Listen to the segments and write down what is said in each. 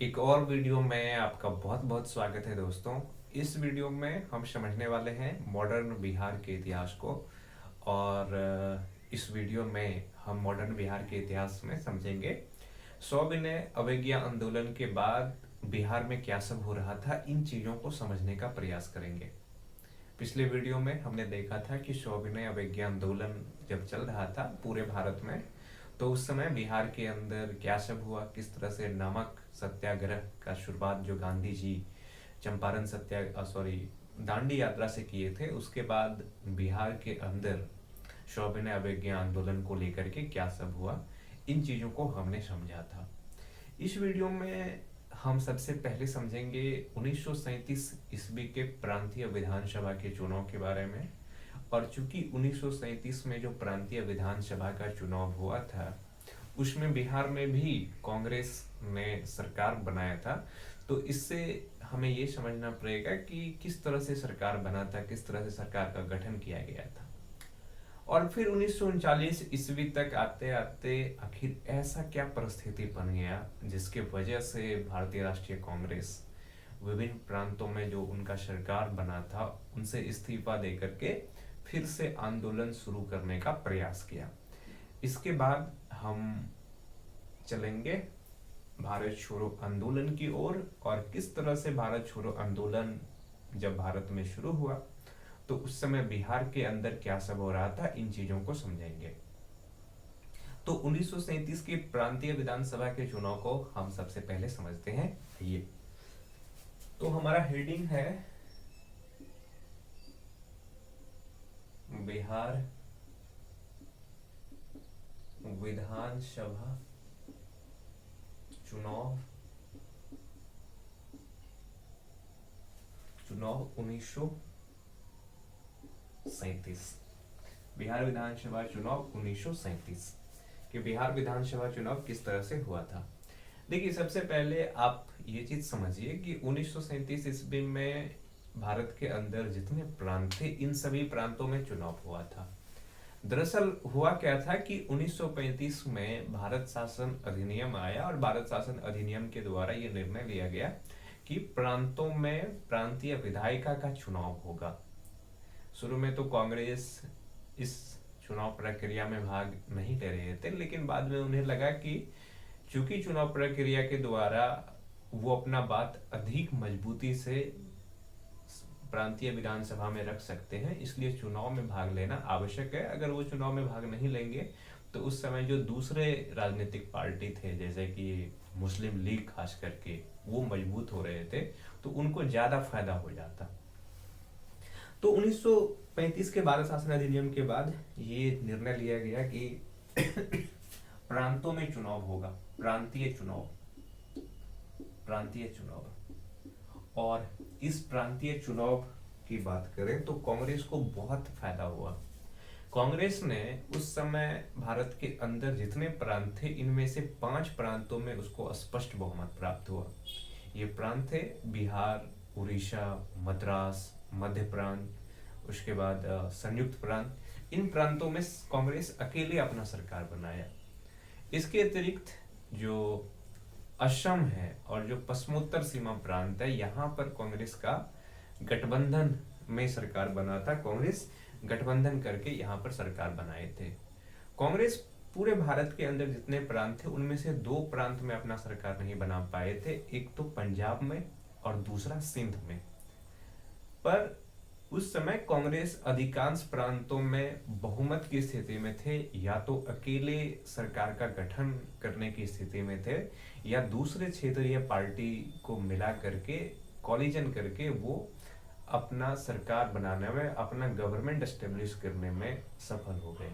एक और वीडियो में आपका बहुत बहुत स्वागत है दोस्तों। इस वीडियो में हम समझने वाले हैं मॉडर्न बिहार के इतिहास को। और इस वीडियो में हम मॉडर्न बिहार के इतिहास में समझेंगे सविनय अवज्ञा आंदोलन के बाद बिहार में क्या सब हो रहा था। इन चीज़ों को समझने का प्रयास करेंगे। पिछले वीडियो में हमने देखा था कि सविनय अवज्ञा आंदोलन जब चल रहा था पूरे भारत में, तो उस समय बिहार के अंदर क्या सब हुआ, किस तरह से नमक सत्याग्रह का शुरुआत जो गांधी जी चंपारण दांडी यात्रा से किए थे, उसके बाद बिहार के अंदर सविनय अवज्ञा आंदोलन को लेकर के क्या सब हुआ, इन चीज़ों को हमने समझा था। इस वीडियो में हम सबसे पहले समझेंगे 1937 ईस्वी के प्रांतीय विधानसभा के चुनाव के बारे में। और चूंकि 1937 में जो प्रांतीय विधानसभा का चुनाव हुआ था उसमें बिहार में भी कांग्रेस ने सरकार बनाया था, तो इससे हमें ये समझना पड़ेगा कि किस तरह से सरकार बना था, किस तरह से सरकार का गठन किया गया था। और फिर 1939 ईस्वी तक आते आते आखिर ऐसा क्या परिस्थिति बन गया जिसके वजह से भारतीय राष्ट्रीय कांग्रेस विभिन्न प्रांतों में जो उनका सरकार बना था उनसे इस्तीफा दे करके फिर से आंदोलन शुरू करने का प्रयास किया। इसके बाद हम चलेंगे भारत छोड़ो आंदोलन की ओर, और किस तरह से भारत छोड़ो आंदोलन जब भारत में शुरू हुआ तो उस समय बिहार के अंदर क्या सब हो रहा था, इन चीजों को समझेंगे। तो 1937 के प्रांतीय विधानसभा के चुनाव को हम सबसे पहले समझते हैं। ये तो हमारा हेडिंग है बिहार विधानसभा चुनाव चुनाव 1937। बिहार विधानसभा चुनाव 1937 कि बिहार विधानसभा चुनाव किस तरह से हुआ था। देखिए, सबसे पहले आप ये चीज समझिए कि 1937 ईस्वी में भारत के अंदर जितने प्रांत थे इन सभी प्रांतों में चुनाव हुआ था। दरअसल हुआ क्या था कि 1935 में भारत शासन अधिनियम आया और भारत शासन अधिनियम के द्वारा ये निर्णय लिया गया कि प्रांतों में प्रांतीय विधायिका का चुनाव होगा। शुरू में तो कांग्रेस इस चुनाव प्रक्रिया में भाग नहीं ले रहे थे, लेकिन बाद में उन्हें लगा कि चूंकि चुनाव प्रक्रिया के द्वारा वो अपना बात अधिक मजबूती से प्रांतीय विधानसभा में रख सकते हैं, इसलिए चुनाव में भाग लेना आवश्यक है। अगर वो चुनाव में भाग नहीं लेंगे तो उस समय जो दूसरे राजनीतिक पार्टी थे जैसे कि मुस्लिम लीग खास करके वो मजबूत हो रहे थे, तो उनको ज्यादा फायदा हो जाता। तो 1935 के भारत शासन अधिनियम के बाद ये निर्णय लिया गया कि प्रांतों में चुनाव होगा, प्रांतीय चुनाव, प्रांतीय चुनाव। और इस प्रांतीय चुनाव की बात करें तो कांग्रेस को बहुत फायदा हुआ। कांग्रेस ने उस समय भारत के अंदर जितने प्रांत थे इनमें से 5 प्रांतों में उसको स्पष्ट बहुमत प्राप्त हुआ। ये प्रांत थे बिहार, उड़ीसा, मद्रास, मध्य प्रांत, उसके बाद संयुक्त प्रांत। इन प्रांतों में कांग्रेस अकेले अपना सरकार बनाया। इसके अतिरिक्त जो असम है और जो पश्चिमोत्तर सीमा प्रांत है, यहाँ पर कांग्रेस का गठबंधन में सरकार बना था। कांग्रेस गठबंधन करके यहाँ पर सरकार बनाए थे। कांग्रेस पूरे भारत के अंदर जितने प्रांत थे उनमें से 2 प्रांत में अपना सरकार नहीं बना पाए थे, एक तो पंजाब में और दूसरा सिंध में। पर उस समय कांग्रेस अधिकांश प्रांतों में बहुमत की स्थिति में थे, या तो अकेले सरकार का गठन करने की स्थिति में थे या दूसरे क्षेत्रीय पार्टी को मिला करके कॉलिजन करके वो अपना सरकार बनाने में, अपना गवर्नमेंट एस्टेब्लिश करने में सफल हो गए।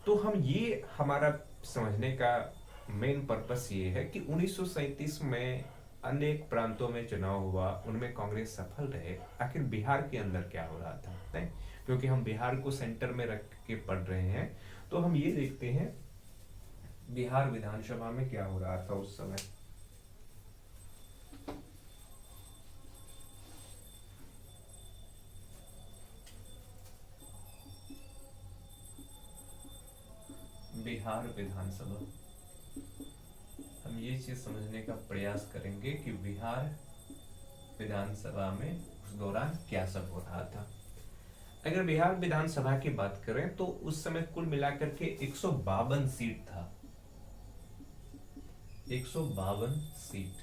तो हम ये हमारा समझने का मेन पर्पस ये है कि 1937 में अनेक प्रांतों में चुनाव हुआ, उनमें कांग्रेस सफल रहे। आखिर बिहार के अंदर क्या हो रहा था, नहीं? क्योंकि हम बिहार को सेंटर में रख के पढ़ रहे हैं, तो हम ये देखते हैं बिहार विधानसभा में क्या हो रहा था उस समय। बिहार विधानसभा हम ये चीज समझने का प्रयास करेंगे कि बिहार विधानसभा में उस दौरान क्या सब हो रहा था। अगर बिहार विधानसभा की बात करें तो उस समय कुल मिलाकर के 152 सीट था। 152 सीट।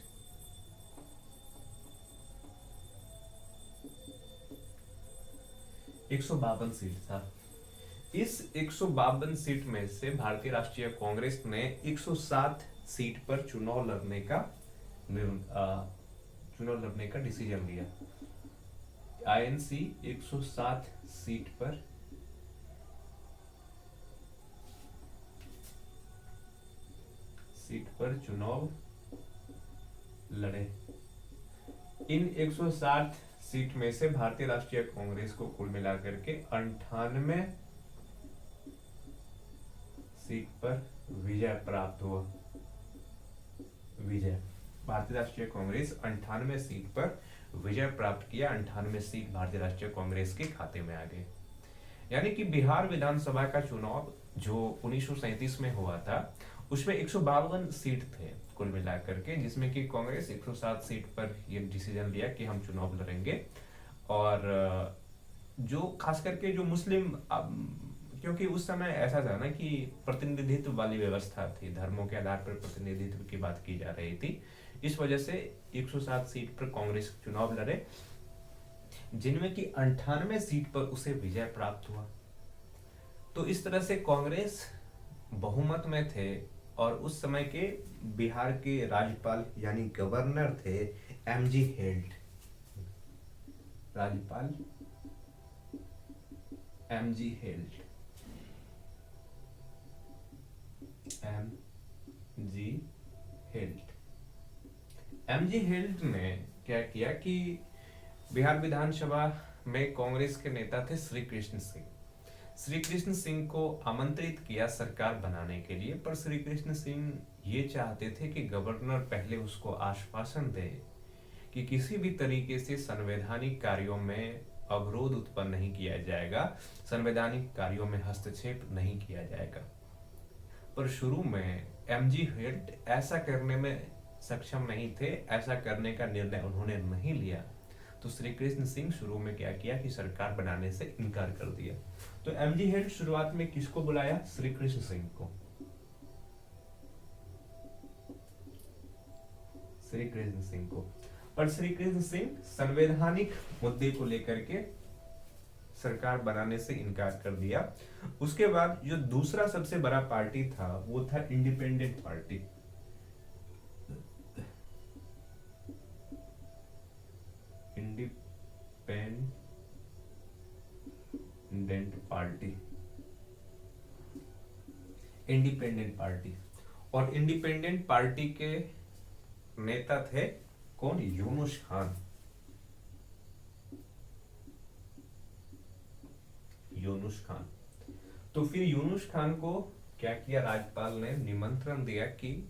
152 सीट था। इस 152 सीट में से भारतीय राष्ट्रीय कांग्रेस ने 107 सीट पर चुनाव लड़ने का डिसीजन लिया। आईएनसी 107 सीट पर चुनाव लड़े। इन 160 सीट में से भारतीय राष्ट्रीय कांग्रेस को कुल मिलाकर के 98 सीट पर विजय प्राप्त हुआ। विजय, भारतीय राष्ट्रीय कांग्रेस 98 सीट पर विजय प्राप्त किया। 98 सीट भारतीय राष्ट्रीय कांग्रेस के खाते में आ गए। यानी कि बिहार विधानसभा का चुनाव जो 1937 में हुआ था उसमें 152 सीट थे कुल मिलाकर के, जिसमें कि कांग्रेस 107 सीट पर ये डिसीजन लिया कि हम चुनाव लड़ेंगे। और जो खास करके जो मुस्लिम, क्योंकि उस समय ऐसा था ना कि प्रतिनिधित्व वाली व्यवस्था थी, धर्मों के आधार पर प्रतिनिधित्व की बात की जा रही थी। इस वजह से 107 सीट पर कांग्रेस चुनाव लड़े, जिनमें कि 98 सीट पर उसे विजय प्राप्त हुआ। तो इस तरह से कांग्रेस बहुमत में थे। और उस समय के बिहार के राज्यपाल यानी गवर्नर थे एमजी हेल्ट। राज्यपाल एमजी हेल्ट। एमजी हेल्ट। एमजी हेल्ट ने क्या किया कि बिहार विधानसभा में कांग्रेस के नेता थे श्री कृष्ण सिंह। श्री कृष्ण सिंह को आमंत्रित किया सरकार बनाने के लिए, पर श्री कृष्ण सिंह ये चाहते थे कि गवर्नर पहले उसको आश्वासन दे कि किसी भी तरीके से संवैधानिक कार्यों में अवरोध उत्पन्न नहीं किया जाएगा, संवैधानिक कार्यों में हस्तक्षेप नहीं किया जाएगा। पर शुरू में एमजी हेल्ट ऐसा करने में सक्षम नहीं थे, ऐसा करने का निर्णय उन्होंने नहीं लिया। तो श्री कृष्ण सिंह शुरू में क्या किया कि सरकार बनाने से इनकार कर दिया। तो एमजी हेल्ट शुरुआत में किसको बुलाया? श्री कृष्ण सिंह को। श्री कृष्ण सिंह को। पर श्री कृष्ण सिंह संवैधानिक मुद्दे को लेकर के सरकार बनाने से इनकार कर दिया। उसके बाद जो दूसरा सबसे बड़ा पार्टी था वो था इंडिपेंडेंट पार्टी। Independent party. और इंडिपेंडेंट पार्टी के नेता थे कौन? यूनुस खान। यूनुस खान। तो फिर यूनुस खान को क्या किया? राज्यपाल ने निमंत्रण दिया कि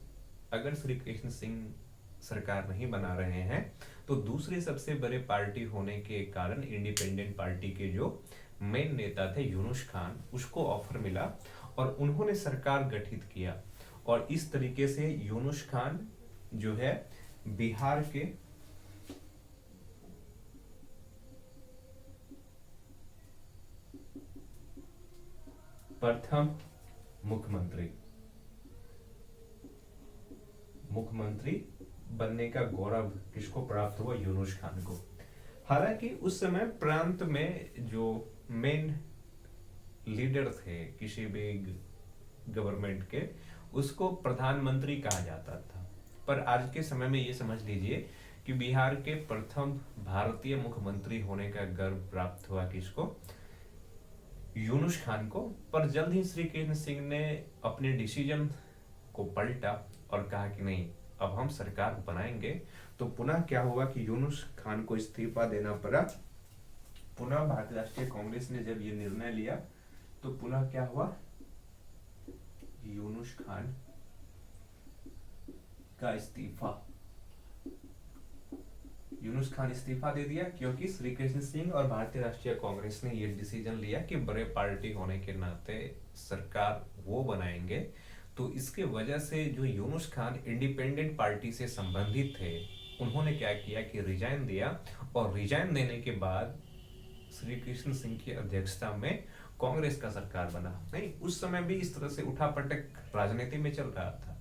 अगर श्री कृष्ण सिंह सरकार नहीं बना रहे हैं तो दूसरे सबसे बड़े पार्टी होने के कारण इंडिपेंडेंट पार्टी के जो मेन नेता थे यूनुस खान, उसको ऑफर मिला और उन्होंने सरकार गठित किया। और इस तरीके से यूनुस खान जो है बिहार के प्रथम मुख्यमंत्री बनने का गौरव किसको प्राप्त हुआ? यूनुस खान को। हालांकि उस समय प्रांत में जो मेन लीडर थे किसी भी गवर्नमेंट के, उसको प्रधानमंत्री कहा जाता था। पर आज के समय में ये समझ लीजिए कि बिहार के प्रथम भारतीय मुख्यमंत्री होने का गर्व प्राप्त हुआ किसको? यूनुस खान को। पर जल्द ही श्री कृष्ण सिंह ने अपने डिसीजन को पलटा और कहा कि नहीं, अब हम सरकार बनाएंगे। तो पुनः क्या हुआ कि यूनुस खान को इस्तीफा देना पड़ा। पुनः भारतीय राष्ट्रीय कांग्रेस ने जब ये निर्णय लिया तो पुनः क्या हुआ? यूनुस खान का इस्तीफा। यूनुस खान इस्तीफा दे दिया क्योंकि श्री कृष्ण सिंह और भारतीय राष्ट्रीय कांग्रेस ने ये डिसीजन लिया कि बड़े पार्टी होने के नाते सरकार वो बनाएंगे तो इसके वजह से जो यूनुस खान इंडिपेंडेंट पार्टी से संबंधित थे, उन्होंने क्या किया कि रिजाइन दिया, और रिजाइन देने के बाद श्री कृष्ण सिंह की अध्यक्षता में कांग्रेस का सरकार बना। नहीं, उस समय भी इस तरह से उठापटक राजनीति में चल रहा था,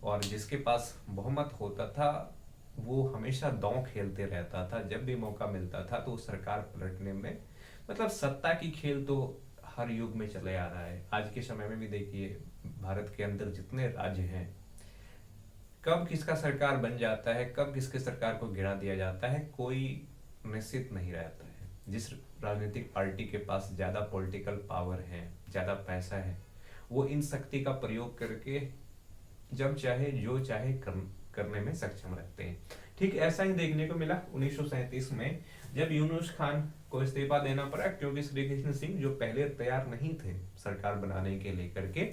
और जिसके पास बहुमत होता था वो हमेशा दांव खेलते रहता था। जब भी मौका मिलता था तो सरकार पलटने में, मतलब सत्ता की खेल तो हर युग में चले आ रहा है। आज के समय में भी देखिए, भारत के अंदर जितने राज्य हैं, कब किसका सरकार बन जाता है, कब किसके सरकार को गिरा दिया जाता है, कोई निश्चित नहीं रहता है। जिस राजनीतिक पार्टी के पास ज्यादा पॉलिटिकल पावर है, ज्यादा पैसा है, वो इन शक्ति का प्रयोग करके जब चाहे जो चाहे करने में सक्षम रहते हैं। ठीक ऐसा ही देखने को मिला 1937 में, जब यूनुस खान को इस्तीफा देना पड़ा, क्योंकि श्री कृष्ण सिंह जो पहले तैयार नहीं थे सरकार बनाने के लेकर के,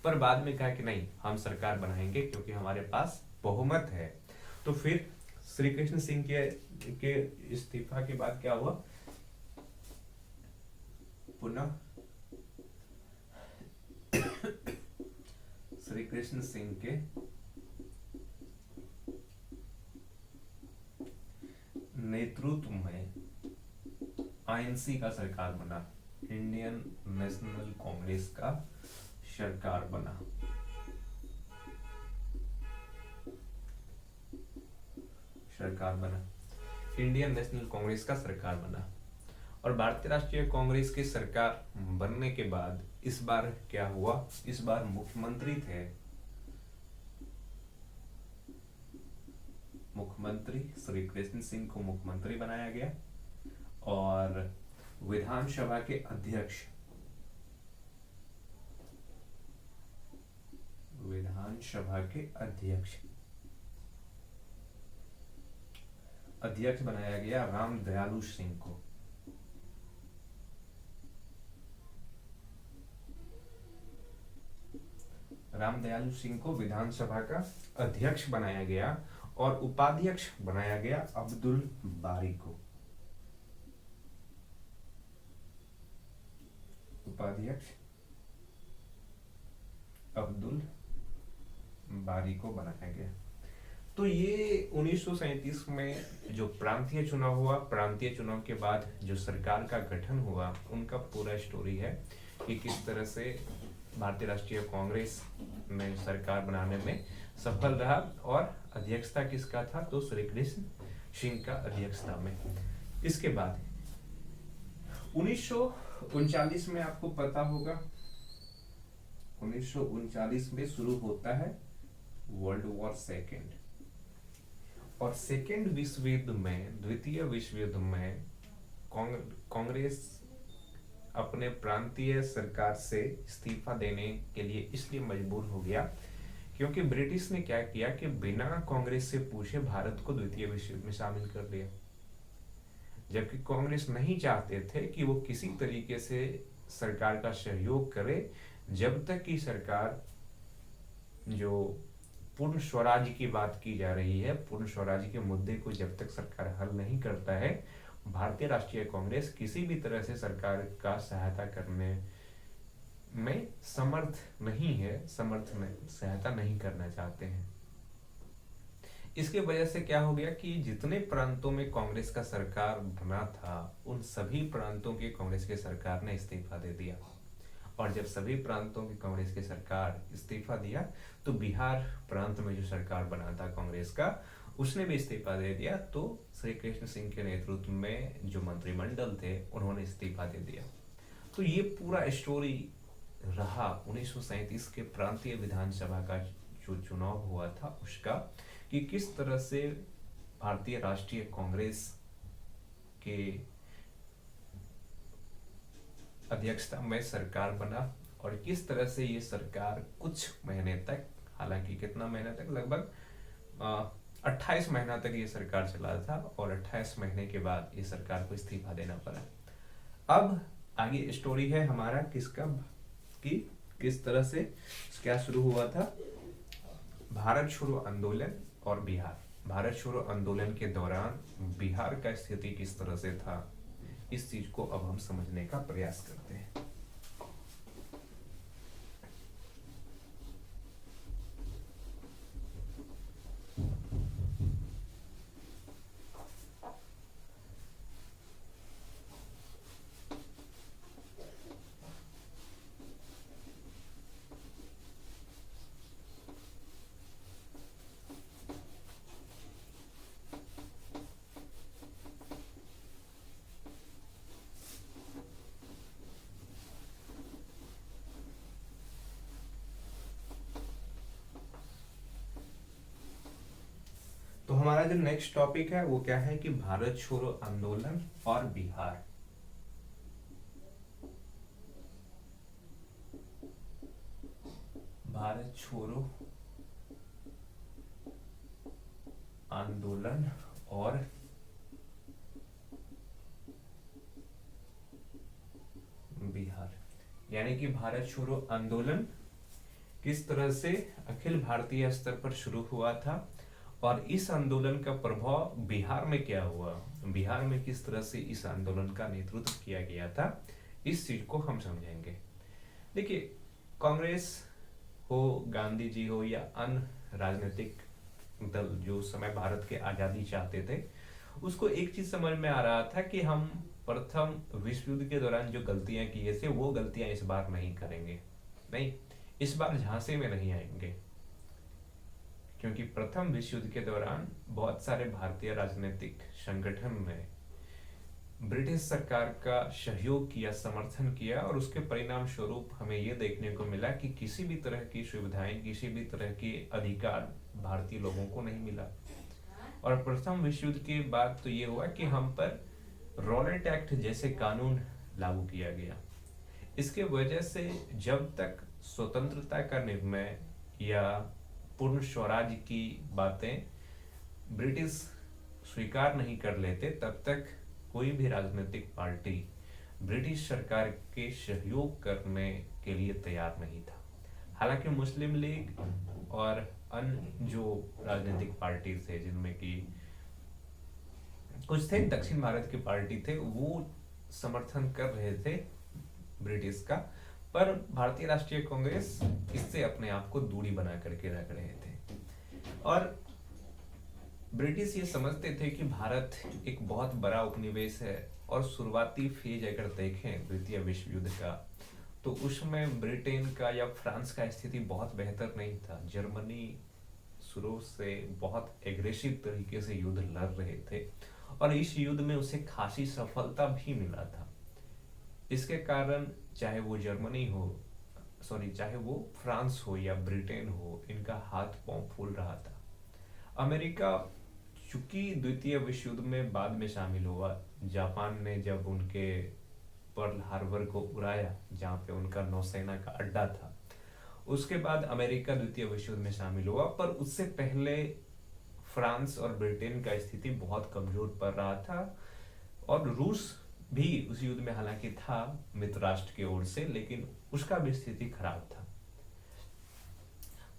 पर बाद में कहा कि नहीं, हम सरकार बनाएंगे क्योंकि हमारे पास बहुमत है। तो फिर श्री कृष्ण सिंह के इस्तीफा के बाद क्या हुआ, पुनः श्री कृष्ण सिंह के नेतृत्व में आईएनसी का सरकार बना, इंडियन नेशनल कांग्रेस का सरकार बना। इंडियन नेशनल कांग्रेस का सरकार बना। और भारतीय राष्ट्रीय कांग्रेस की सरकार बनने के बाद इस बार क्या हुआ, इस बार मुख्यमंत्री थे, मुख्यमंत्री श्री कृष्ण सिंह को मुख्यमंत्री बनाया गया, और विधानसभा के अध्यक्ष, अध्यक्ष बनाया गया राम दयालु सिंह को। राम दयालु सिंह को विधानसभा का अध्यक्ष बनाया गया, और उपाध्यक्ष बनाया गया अब्दुल बारी को। उपाध्यक्ष अब्दुल बारी को बनाया गया। तो ये 1937 में जो प्रांतीय चुनाव हुआ, प्रांतीय चुनाव के बाद जो सरकार का गठन हुआ, उनका पूरा स्टोरी है कि किस तरह से भारतीय राष्ट्रीय कांग्रेस में सरकार बनाने में सफल रहा, और अध्यक्षता किसका था, तो श्री कृष्ण सिंह का अध्यक्षता में। इसके बाद 1939 में आपको पता होगा, 1939 में शुरू होता है वर्ल्ड वॉर सेकेंड, और सेकेंड विश्व युद्ध में, द्वितीय विश्व युद्ध में कांग्रेस अपने प्रांतीय सरकार से इस्तीफा देने के लिए इसलिए मजबूर हो गया क्योंकि ब्रिटिश ने क्या किया कि बिना कांग्रेस से पूछे भारत को द्वितीय विश्व युद्ध में शामिल कर लिया, जबकि कांग्रेस नहीं चाहते थे कि वो किसी तरीके से सरकार का सहयोग करे, जब तक कि सरकार, जो पूर्ण स्वराज की बात की जा रही है, पूर्ण स्वराज के मुद्दे को जब तक सरकार हल नहीं करता है, भारतीय राष्ट्रीय कांग्रेस किसी भी तरह से सरकार का सहायता करने में समर्थ नहीं है, सहायता नहीं करना चाहते हैं। इसके वजह से क्या हो गया कि जितने प्रांतों में कांग्रेस का सरकार बना था, उन सभी प्रांतों के कांग्रेस के सरकार ने इस्तीफा दे दिया, और जब सभी प्रांतों की कांग्रेस की सरकार इस्तीफा दिया, तो बिहार प्रांत में जो सरकार बना था कांग्रेस का, उसने भी इस्तीफा दे दिया। तो श्री कृष्ण सिंह के नेतृत्व में जो मंत्रिमंडल थे, उन्होंने इस्तीफा दे दिया। तो ये पूरा स्टोरी रहा 1937 के प्रांतीय विधानसभा का जो चुनाव हुआ था उसका, कि किस तरह से भारतीय राष्ट्रीय कांग्रेस के अध्यक्षता में सरकार बना, और किस तरह से ये सरकार कुछ महीने तक, हालांकि कितना महीने तक, लगभग 28 महीना तक ये सरकार चला था, और 28 महीने के बाद ये सरकार को इस्तीफा देना पड़ा। अब आगे स्टोरी है हमारा किसका, कि किस तरह से क्या शुरू हुआ था, भारत छोड़ो आंदोलन और बिहार। भारत छोड़ो आंदोलन के दौरान बिहार का स्थिति किस तरह से था, इस चीज को अब हम समझने का प्रयास करते हैं। तो हमारा जो नेक्स्ट टॉपिक है वो क्या है कि भारत छोड़ो आंदोलन और बिहार। भारत छोड़ो आंदोलन और बिहार। यानी कि भारत छोड़ो आंदोलन किस तरह से अखिल भारतीय स्तर पर शुरू हुआ था और इस आंदोलन का प्रभाव बिहार में क्या हुआ, बिहार में किस तरह से इस आंदोलन का नेतृत्व किया गया था, इस चीज को हम समझेंगे। देखिए, कांग्रेस हो, गांधी जी हो या अन्य राजनीतिक दल जो उस समय भारत के आजादी चाहते थे, उसको एक चीज समझ में आ रहा था कि हम प्रथम विश्व युद्ध के दौरान जो गलतियां किए थे वो गलतियां इस बार नहीं करेंगे। नहीं, इस बार झांसे में नहीं आएंगे, क्योंकि प्रथम विश्व युद्ध के दौरान बहुत सारे भारतीय राजनीतिक संगठन ने ब्रिटिश सरकार का सहयोग किया, समर्थन किया और उसके परिणाम स्वरूप हमें यह देखने को मिला कि किसी भी तरह की सुविधाएं, किसी भी तरह के अधिकार भारतीय लोगों को नहीं मिला। और प्रथम विश्व युद्ध के बाद तो ये हुआ कि हम पर रॉलेट एक्ट जैसे कानून लागू किया गया। इसके वजह से जब तक स्वतंत्रता का निर्णय या पूर्ण स्वराज की बातें ब्रिटिश स्वीकार नहीं कर लेते, तब तक कोई भी राजनीतिक पार्टी ब्रिटिश सरकार के सहयोग करने के लिए तैयार नहीं था। हालांकि मुस्लिम लीग और अन्य जो राजनीतिक पार्टी थे, जिनमें कि कुछ थे दक्षिण भारत की पार्टी थे, वो समर्थन कर रहे थे ब्रिटिश का, पर भारतीय राष्ट्रीय कांग्रेस इससे अपने आप को दूरी बना करके रख रहे थे। और ब्रिटिश ये समझते थे कि भारत एक बहुत बड़ा उपनिवेश है और शुरुआती फेज अगर देखें द्वितीय विश्व युद्ध का, तो उसमें ब्रिटेन का या फ्रांस का स्थिति बहुत बेहतर नहीं था। जर्मनी शुरू से बहुत एग्रेसिव तरीके से युद्ध लड़ रहे थे और इस युद्ध में उसे खासी सफलता भी मिला था। इसके कारण चाहे वो जर्मनी हो, चाहे वो फ्रांस हो या ब्रिटेन हो, इनका हाथ पांव फूल रहा था। अमेरिका चूंकि द्वितीय विश्व युद्ध में बाद में शामिल हुआ, जापान ने जब उनके पर्ल हार्बर को उड़ाया, जहां पे उनका नौसेना का अड्डा था, उसके बाद अमेरिका द्वितीय विश्व युद्ध में शामिल हुआ। पर उससे पहले फ्रांस और ब्रिटेन का स्थिति बहुत कमजोर पड़ रहा था और रूस भी उस युद्ध में हालांकि था मित्र राष्ट्र की ओर से, लेकिन उसका भी स्थिति खराब था।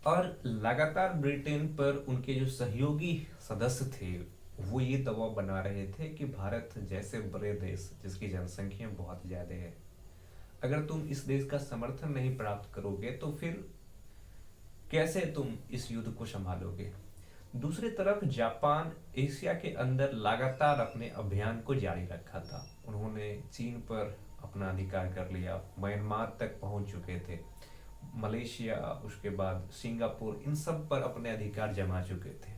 और लगातार ब्रिटेन पर उनके जो सहयोगी सदस्य थे वो ये दबाव बना रहे थे कि भारत जैसे बड़े देश जिसकी जनसंख्या बहुत ज्यादा है, अगर तुम इस देश का समर्थन नहीं प्राप्त करोगे तो फिर कैसे तुम इस युद्ध को संभालोगे। दूसरी तरफ जापान एशिया के अंदर लगातार अपने अभियान को जारी रखा था। उन्होंने चीन पर अपना अधिकार कर लिया, म्यांमार तक पहुंच चुके थे, मलेशिया, उसके बाद सिंगापुर, इन सब पर अपने अधिकार जमा चुके थे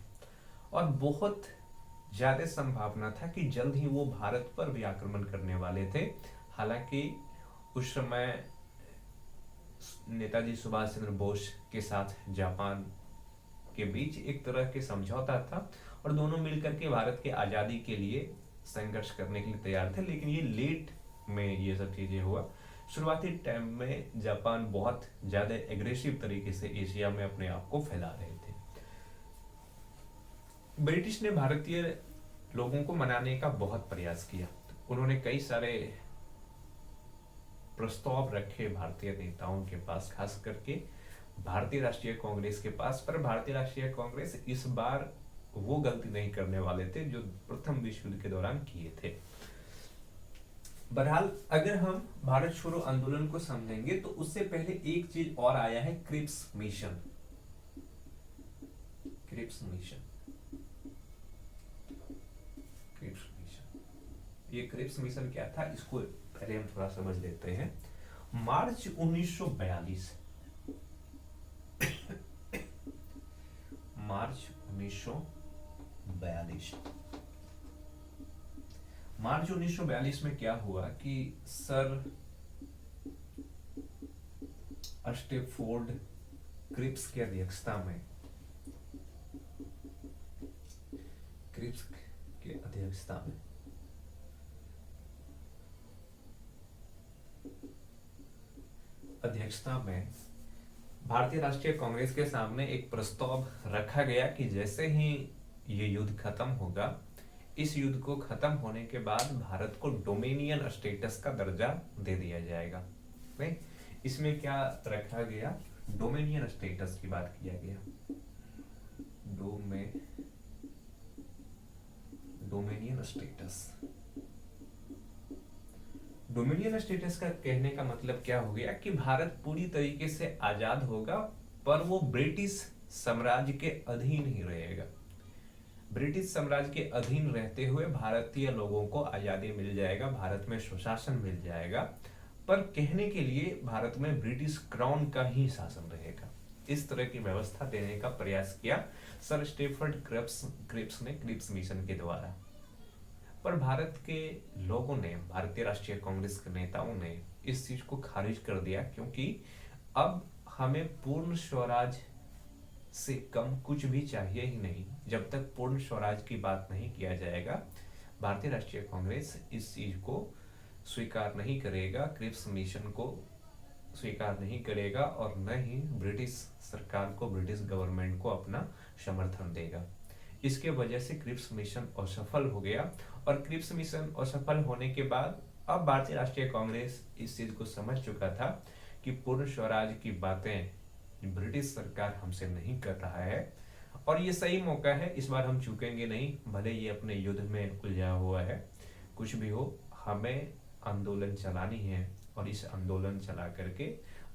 और बहुत ज्यादा संभावना था कि जल्द ही वो भारत पर भी आक्रमण करने वाले थे। हालांकि उस समय नेताजी सुभाष चंद्र बोस के साथ जापान के बीच एक तरह के समझौता था और दोनों मिलकर के भारत के आजादी के लिए संघर्ष करने के लिए तैयार थे, लेकिन ये लेट में ये सब चीजें हुआ। शुरुआती टाइम में जापान बहुत ज्यादा एग्रेसिव तरीके से एशिया में अपने आप को फैला रहे थे। ब्रिटिश ने भारतीय लोगों को मनाने का बहुत प्रयास किया। उन्होंने कई सारे प्रस्ताव रखे भारतीय नेताओं के पास, खास करके भारतीय राष्ट्रीय कांग्रेस के पास, पर भारतीय राष्ट्रीय कांग्रेस इस बार वो गलती नहीं करने वाले थे जो प्रथम विश्व युद्ध के दौरान किए थे। बहरहाल अगर हम भारत छोड़ो आंदोलन को समझेंगे तो उससे पहले एक चीज और आया है, Cripps mission. Cripps mission, Cripps mission, ये क्रिप्स मिशन क्या था, इसको पहले हम थोड़ा समझ लेते हैं। मार्च 1942, मार्च 1942, मार्च 1942 में क्या हुआ कि सर स्टैफोर्ड क्रिप्स की अध्यक्षता में क्रिप्स की अध्यक्षता में भारतीय राष्ट्रीय कांग्रेस के सामने एक प्रस्ताव रखा गया कि जैसे ही ये युद्ध खत्म होगा, इस युद्ध को खत्म होने के बाद भारत को डोमिनियन स्टेटस का दर्जा दे दिया जाएगा। नहीं, इसमें क्या रखा गया, डोमिनियन स्टेटस की बात किया गया। डोमिनियन स्टेटस, डोमिनियन स्टेटस का कहने का मतलब क्या हो गया कि भारत पूरी तरीके से आजाद होगा, पर वो ब्रिटिश साम्राज्य के अधीन ही रहेगा। ब्रिटिश साम्राज्य के अधीन रहते हुए भारतीय लोगों को आजादी मिल जाएगा, भारत में सुशासन मिल जाएगा, पर कहने के लिए भारत में ब्रिटिश क्राउन का ही शासन रहेगा। इस तरह की व्यवस्था देने का प्रयास किया सर स्टेफर्ड क्रिप्स ने क्रिप्स मिशन के द्वारा। पर भारत के लोगों ने, भारतीय राष्ट्रीय कांग्रेस के नेताओं ने इस चीज को खारिज कर दिया, क्योंकि अब हमें पूर्ण स्वराज से कम कुछ भी चाहिए ही नहीं। जब तक पूर्ण स्वराज की बात नहीं किया जाएगा, भारतीय राष्ट्रीय कांग्रेस इस चीज को स्वीकार नहीं करेगा, क्रिप्स मिशन को स्वीकार नहीं करेगा, और न ही ब्रिटिश सरकार को, ब्रिटिश गवर्नमेंट को अपना समर्थन देगा। इसके वजह से क्रिप्स मिशन असफल हो गया, और क्रिप्स मिशन असफल होने के बाद अब भारतीय राष्ट्रीय कांग्रेस इस चीज को समझ चुका था कि पूर्ण स्वराज की बातें ब्रिटिश सरकार हमसे नहीं कर रहा है, और ये सही मौका है, इस बार हम चूकेंगे नहीं। भले ये अपने युद्ध में उलझा हुआ है, कुछ भी हो, हमें आंदोलन चलानी है, और इस आंदोलन चला करके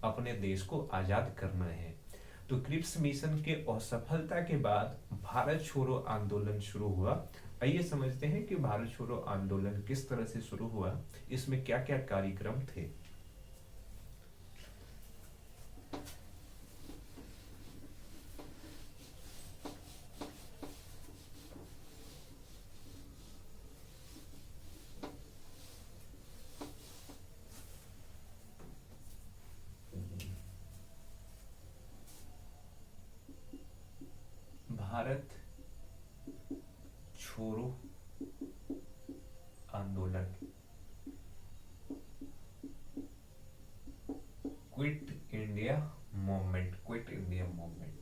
अपने देश को आजाद करना है। तो क्रिप्स मिशन के असफलता के बाद भारत छोड़ो आंदोलन शुरू हुआ। आइए समझते हैं कि भारत छोड़ो आंदोलन किस तरह से शुरू हुआ, इसमें क्या क्या कार्यक्रम थे। भारत छोड़ो आंदोलन, quit India movement, quit India movement.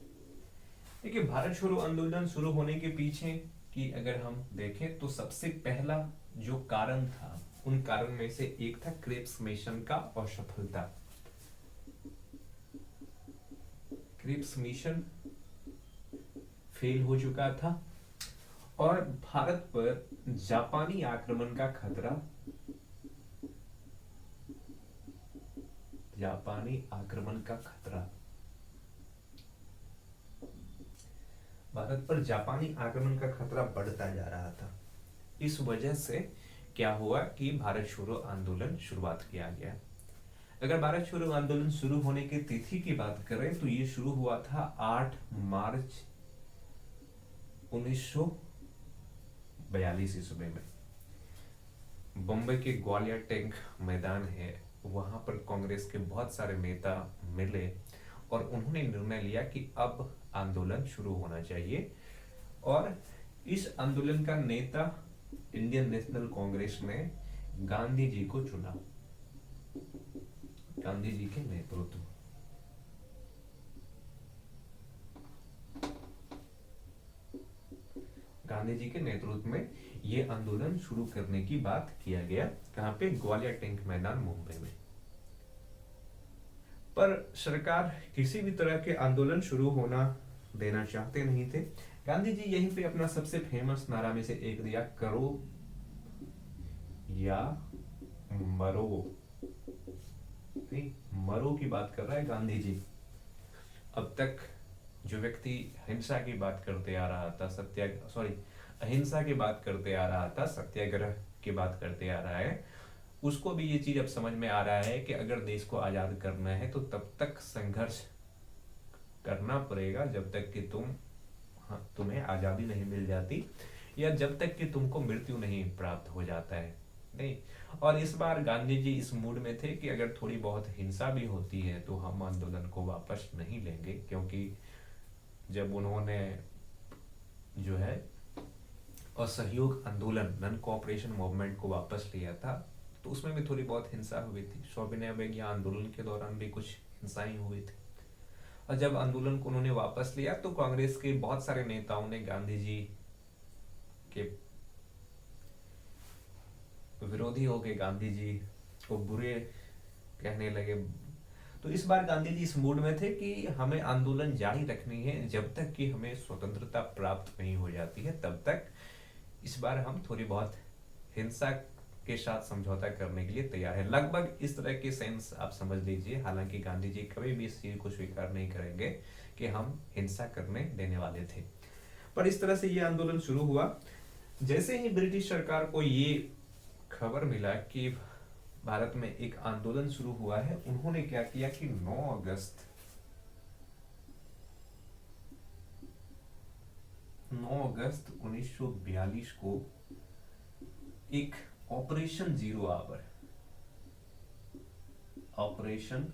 देखिए, भारत छोड़ो आंदोलन शुरू होने के पीछे की अगर हम देखें तो सबसे पहला जो कारण था, उन कारण में से एक था क्रिप्स मिशन का असफलता। क्रिप्स मिशन फेल हो चुका था, और भारत पर जापानी आक्रमण का खतरा, भारत पर जापानी आक्रमण का खतरा बढ़ता जा रहा था। इस वजह से क्या हुआ कि भारत छोड़ो आंदोलन शुरुआत किया गया। अगर भारत छोड़ो आंदोलन शुरू होने की तिथि की बात करें तो ये शुरू हुआ था 8 मार्च 1942 ईस्वी में। बम्बई के ग्वालियर टैंक मैदान है, वहां पर कांग्रेस के बहुत सारे नेता मिले, और उन्होंने निर्णय लिया कि अब आंदोलन शुरू होना चाहिए। और इस आंदोलन का नेता इंडियन नेशनल कांग्रेस ने गांधी जी को चुना, गांधी जी के नेतृत्व। गांधी जी के नेतृत्व में ये आंदोलन शुरू करने की बात किया गया। कहां पे? ग्वालियर टैंक मैदान, मुंबई में। पर सरकार किसी भी तरह के आंदोलन शुरू होना देना चाहते नहीं थे। गांधी जी यहीं पे अपना सबसे फेमस नारा में से एक दिया, करो या मरो। नहीं, मरो की बात कर रहा है गांधी जी। अब तक जो व्यक्ति हिंसा की बात करते आ रहा था, अहिंसा की बात करते आ रहा था, सत्याग्रह की बात करते आ रहा है, उसको भी ये चीज अब समझ में आ रहा है कि अगर देश को आजाद करना है तो तब तक संघर्ष करना पड़ेगा जब तक कि तुम्हें आजादी नहीं मिल जाती, या जब तक कि तुमको मृत्यु नहीं प्राप्त हो जाता है। नहीं, और इस बार गांधी जी इस मूड में थे कि अगर थोड़ी बहुत हिंसा भी होती है तो हम आंदोलन को वापस नहीं लेंगे, क्योंकि जब उन्होंने जो है असहयोग आंदोलन, नॉन कोऑपरेशन मूवमेंट को वापस लिया था, तो उसमें भी थोड़ी बहुत हिंसा हुई थी। सविनय अवज्ञा आंदोलन के दौरान भी कुछ हिंसाएं हुई थी। और जब आंदोलन को उन्होंने वापस लिया तो कांग्रेस के बहुत सारे नेताओं ने गांधी जी के विरोधी हो गए, गांधी जी को बुरे कहने लगे। तो इस बार गांधी जी इस मूड में थे कि हमें आंदोलन जारी रखनी है जब तक कि हमें स्वतंत्रता प्राप्त नहीं हो जाती है, तब तक इस बार हम थोड़ी बहुत हिंसा के साथ समझौता करने के लिए तैयार है। लगभग इस तरह के सेंस आप समझ लीजिए। हालांकि गांधी जी कभी भी इस चीज को स्वीकार नहीं करेंगे कि हम हिंसा करने देने वाले थे, पर इस तरह से ये आंदोलन शुरू हुआ। जैसे ही ब्रिटिश सरकार को ये खबर मिला कि भारत में एक आंदोलन शुरू हुआ है, उन्होंने क्या किया कि 9 अगस्त 1942 को एक operation zero hour, operation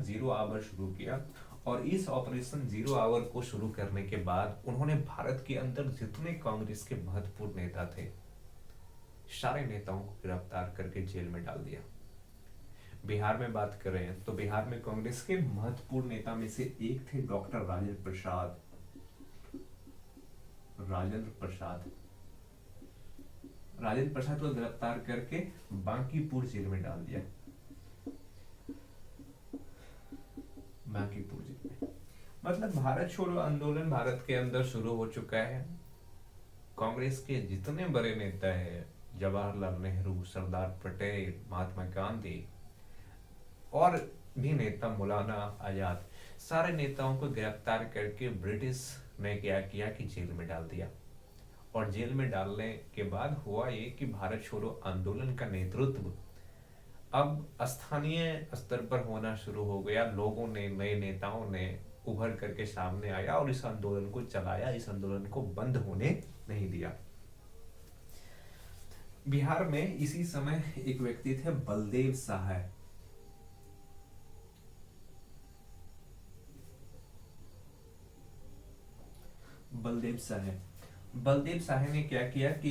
zero hour शुरू किया। और इस ऑपरेशन जीरो आवर को शुरू करने के बाद उन्होंने भारत के अंदर जितने कांग्रेस के महत्वपूर्ण नेता थे, सारे नेताओं को गिरफ्तार करके जेल में डाल दिया। बिहार में बात करें तो बिहार में कांग्रेस के महत्वपूर्ण नेता में से एक थे डॉक्टर राजेंद्र प्रसाद। राजेंद्र प्रसाद को गिरफ्तार करके बांकीपुर जेल में डाल दिया। बांकीपुर जेल में, मतलब भारत छोड़ो आंदोलन भारत के अंदर शुरू हो चुका है। कांग्रेस के जितने बड़े नेता हैं, जवाहरलाल नेहरू, सरदार पटेल, महात्मा गांधी और भी नेता, मौलाना आजाद, सारे नेताओं को गिरफ्तार करके ब्रिटिश ने क्या किया कि जेल में डाल दिया। और जेल में डालने के बाद हुआ ये कि भारत छोड़ो आंदोलन का नेतृत्व अब स्थानीय स्तर पर होना शुरू हो गया। लोगों ने, नए नेताओं ने उभर करके सामने आया और इस आंदोलन को चलाया, इस आंदोलन को बंद होने नहीं दिया। बिहार में इसी समय एक व्यक्ति थे बलदेव सहाय। बलदेव सहाय ने क्या किया कि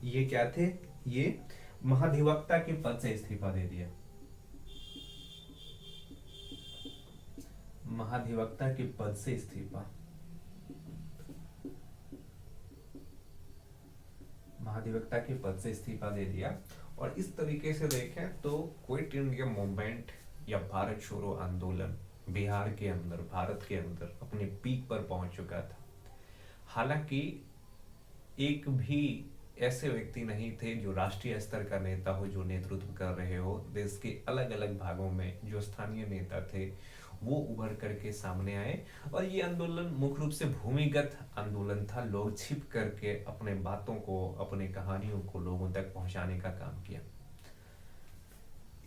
ये क्या थे, ये महाधिवक्ता के पद से इस्तीफा दे दिया। महाधिवक्ता के पद से इस्तीफा, महाधिवक्ता के पद से इस्तीफा दे दिया। और इस तरीके से देखें तो क्विट इंडिया मूवमेंट या भारत छोड़ो आंदोलन बिहार के अंदर, भारत के अंदर अपने पीक पर पहुंच चुका था। हालांकि एक भी ऐसे व्यक्ति नहीं थे जो राष्ट्रीय स्तर का नेता हो, जो नेतृत्व कर रहे हो। देश के अलग अलग भागों में जो स्थानीय नेता थे वो उभर करके सामने आए। और ये आंदोलन मुख्य रूप से भूमिगत आंदोलन था। लोग छिप करके अपने बातों को, अपनी कहानियों को लोगों तक पहुंचाने का काम किया।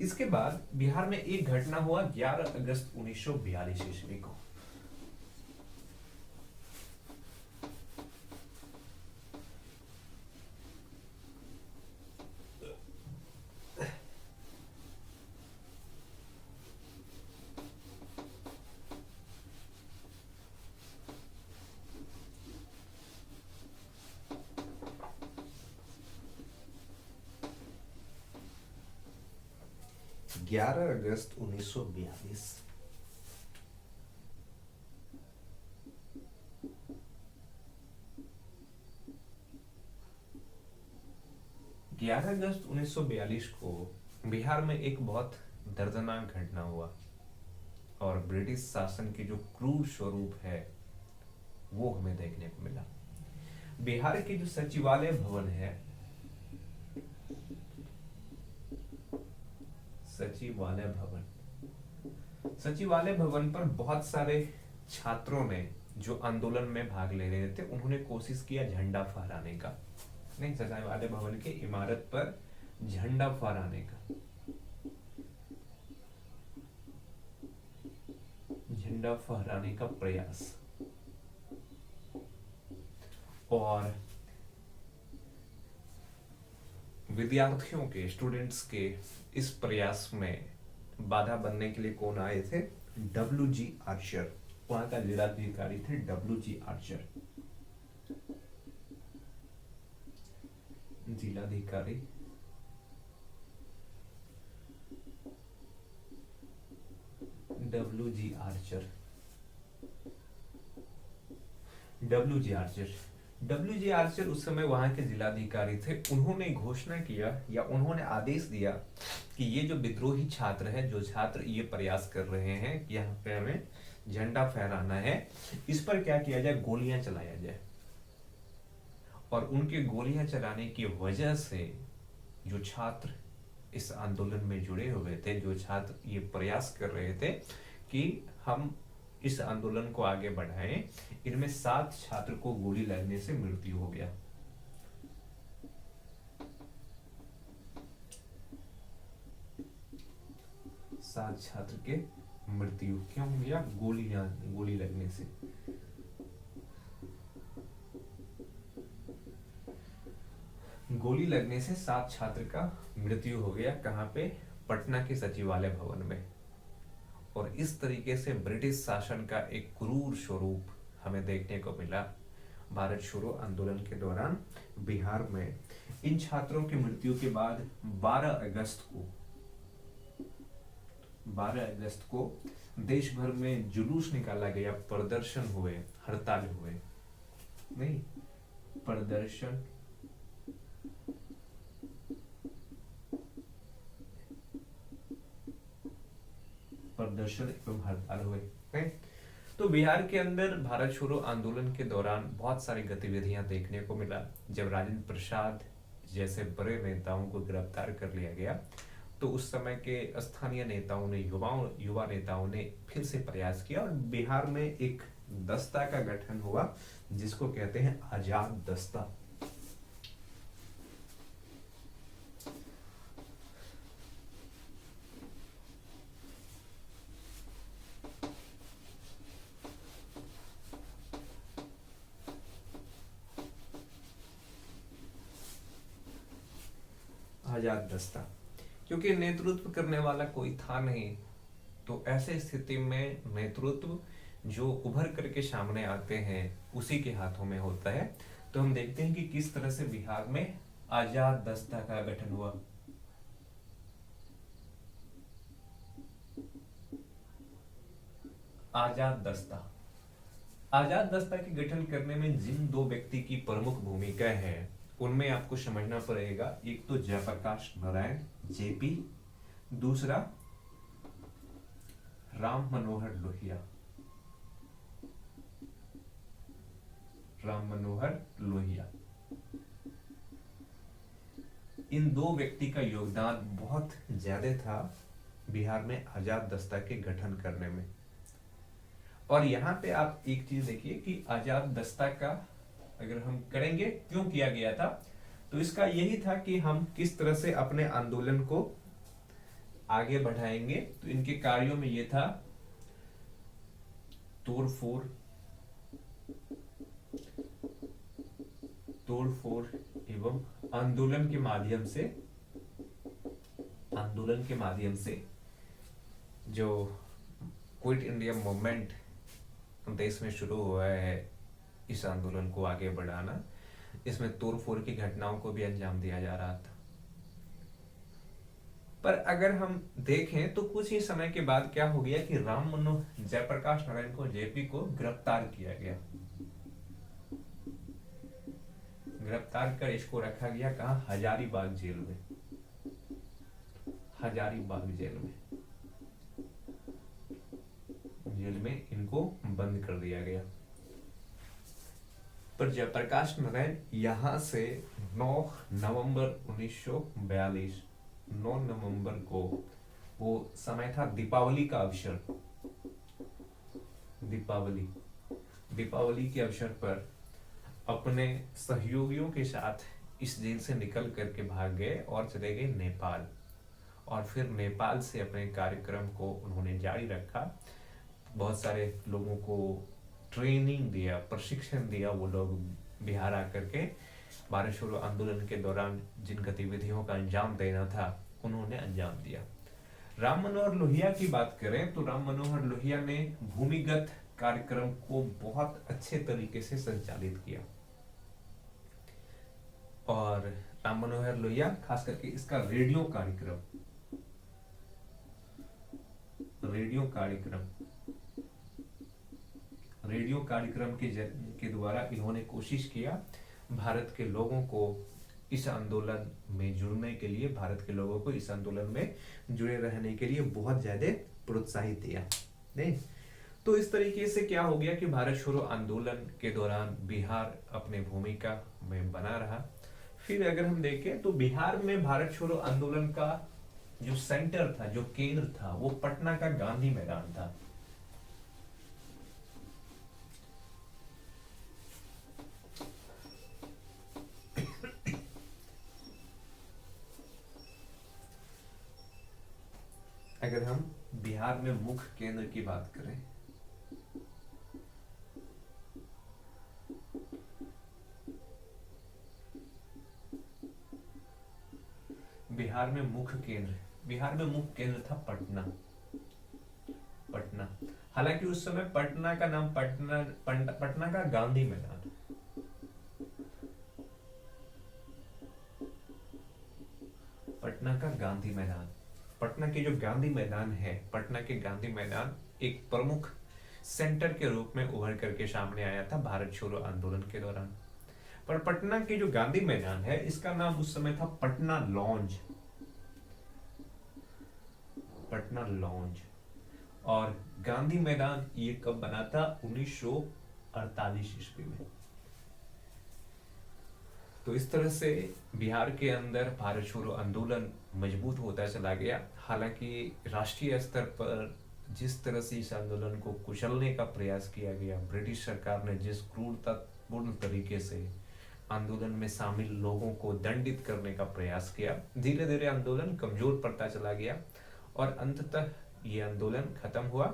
इसके बाद बिहार में एक घटना हुआ 11 अगस्त 1942 ईस्वी को। ग्यारह अगस्त 1942 11 अगस्त 1942 को बिहार में एक बहुत दर्दनाक घटना हुआ और ब्रिटिश शासन के जो क्रूर स्वरूप है वो हमें देखने को मिला। बिहार के जो सचिवालय भवन है, सचिवालय भवन पर बहुत सारे छात्रों ने जो आंदोलन में भाग ले रहे थे, उन्होंने कोशिश किया झंडा फहराने का। नहीं, सचिवालय भवन के इमारत पर झंडा फहराने का, झंडा फहराने का प्रयास। और विद्यार्थियों के, स्टूडेंट्स के इस प्रयास में बाधा बनने के लिए कौन आए थे? WG Archer. वहां का जिलाधिकारी थे डब्ल्यू.जी. आर्चर। जिलाधिकारी डब्ल्यू.जी. आर्चर। डब्ल्यू.जी. आर्चर डब्ल्यू.जी. आर्चर उस समय वहां के जिलाधिकारी थे। उन्होंने घोषणा किया या उन्होंने आदेश दिया कि ये जो विद्रोही छात्र है, जो छात्र ये प्रयास कर रहे हैं कि यहाँ पे हमें झंडा फहराना है, इस पर क्या किया जाए, गोलियां चलाया जाए। और उनके गोलियां चलाने की वजह से जो छात्र इस आंदोलन में जुड़े हुए थे, जो छात्र ये प्रयास कर रहे थे कि हम इस आंदोलन को आगे बढ़ाएं, इनमें 7 छात्र को गोली लगने से मृत्यु हो गया। सात छात्र के मृत्यु क्यों हो गया, गोली लगने से। गोली लगने से 7 छात्र का मृत्यु हो गया। कहां पे, पटना के सचिवालय भवन में। और इस तरीके से ब्रिटिश शासन का एक क्रूर स्वरूप हमें देखने को मिला भारत छोड़ो आंदोलन के दौरान बिहार में। इन छात्रों की मृत्यु के बाद 12 अगस्त को देश भर में जुलूस निकाला गया, प्रदर्शन हुए, हड़ताल हुए, नहीं प्रदर्शन एवं हड़ताल हुए। तो बिहार के अंदर भारत छोड़ो आंदोलन के दौरान बहुत सारी गतिविधियां देखने को मिला। जब राजेंद्र प्रसाद जैसे बड़े नेताओं को गिरफ्तार कर लिया गया, तो उस समय के स्थानीय नेताओं ने, युवा नेताओं ने फिर से प्रयास किया और बिहार में एक दस्ता का गठन हुआ, जिसको कहते हैं आजाद दस्ता। आजाद दस्ता, क्योंकि नेतृत्व करने वाला कोई था नहीं, तो ऐसे स्थिति में नेतृत्व जो उभर करके सामने आते हैं उसी के हाथों में होता है। तो हम देखते हैं कि किस तरह से बिहार में आजाद दस्ता का गठन हुआ। आजाद दस्ता के गठन करने में जिन 2 व्यक्ति की प्रमुख भूमिका है, उनमें आपको समझना पड़ेगा। एक तो जयप्रकाश नारायण जेपी, दूसरा राम मनोहर लोहिया। इन 2 व्यक्ति का योगदान बहुत ज्यादा था बिहार में आजाद दस्ता के गठन करने में। और यहाँ पे आप एक चीज देखिए कि आजाद दस्ता का अगर हम करेंगे क्यों किया गया था, तो इसका यही था कि हम किस तरह से अपने आंदोलन को आगे बढ़ाएंगे। तो इनके कार्यों में ये था तोड़फोड़ एवं आंदोलन के माध्यम से जो क्विट इंडिया मूवमेंट देश में शुरू हुआ है, इस आंदोलन को आगे बढ़ाना, इसमें तोड़फोड़ की घटनाओं को भी अंजाम दिया जा रहा था। पर अगर हम देखें तो कुछ ही समय के बाद क्या हो गया कि जयप्रकाश नारायण को, जेपी को गिरफ्तार किया गया। गिरफ्तार कर इसको रखा गया कहाँ, हजारीबाग जेल में इनको बंद कर दिया गया। पर जयप्रकाश नारायण यहां से 9 नवंबर 1942, 9 नवंबर को, वो समय था दीपावली का अवसर, दीपावली के अवसर पर अपने सहयोगियों के साथ इस जेल से निकल करके भाग गए और चले गए नेपाल। और फिर नेपाल से अपने कार्यक्रम को उन्होंने जारी रखा। बहुत सारे लोगों को ट्रेनिंग दिया, प्रशिक्षण दिया। वो लोग बिहार आकर के भारत छोड़ो आंदोलन के दौरान जिन गतिविधियों का अंजाम देना था, उन्होंने अंजाम दिया। राम मनोहर लोहिया की बात करें तो राम मनोहर लोहिया ने भूमिगत कार्यक्रम को बहुत अच्छे तरीके से संचालित किया। और राम मनोहर लोहिया खास करके इसका रेडियो कार्यक्रम के द्वारा इन्होंने कोशिश किया भारत के लोगों को इस आंदोलन में जुड़ने के लिए, भारत के लोगों को इस आंदोलन में जुड़े रहने के लिए बहुत ज्यादा प्रोत्साहित किया। नहीं तो इस तरीके से क्या हो गया कि भारत छोड़ो आंदोलन के दौरान बिहार अपने भूमिका में बना रहा। फिर अगर हम देखें तो बिहार में भारत छोड़ो आंदोलन का जो सेंटर था, जो केंद्र था, वो पटना का गांधी मैदान था। अगर हम बिहार में मुख्य केंद्र की बात करें, बिहार में मुख्य केंद्र था पटना। हालांकि उस समय पटना का नाम पटना का गांधी मैदान, पटना के जो गांधी मैदान है, पटना के गांधी मैदान एक प्रमुख सेंटर के रूप में उभर करके सामने आया था भारत छोड़ो आंदोलन के दौरान। पर पटना के जो गांधी मैदान है, इसका नाम उस समय था पटना लॉन्ज। और गांधी मैदान ये कब बना था? 1948 ईस्वी में। तो इस तरह से बिहार के अंदर भारत छोड़ो आंदोलन मजबूत होता चला गया। हालांकि राष्ट्रीय स्तर पर जिस तरह से इस आंदोलन को कुचलने का प्रयास किया गया, ब्रिटिश सरकार ने जिस क्रूरतापूर्ण तरीके से आंदोलन में शामिल लोगों को दंडित करने का प्रयास किया, धीरे धीरे आंदोलन कमजोर पड़ता चला गया और अंततः ये आंदोलन खत्म हुआ।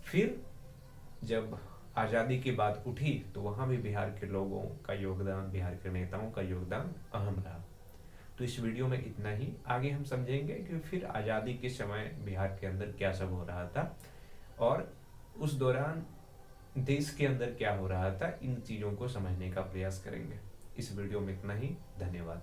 फिर जब आजादी की बात उठी तो वहां भी बिहार के लोगों का योगदान, बिहार के नेताओं का योगदान अहम रहा। तो इस वीडियो में इतना ही। आगे हम समझेंगे कि फिर आजादी के समय बिहार के अंदर क्या सब हो रहा था और उस दौरान देश के अंदर क्या हो रहा था। इन चीजों को समझने का प्रयास करेंगे। इस वीडियो में इतना ही। धन्यवाद।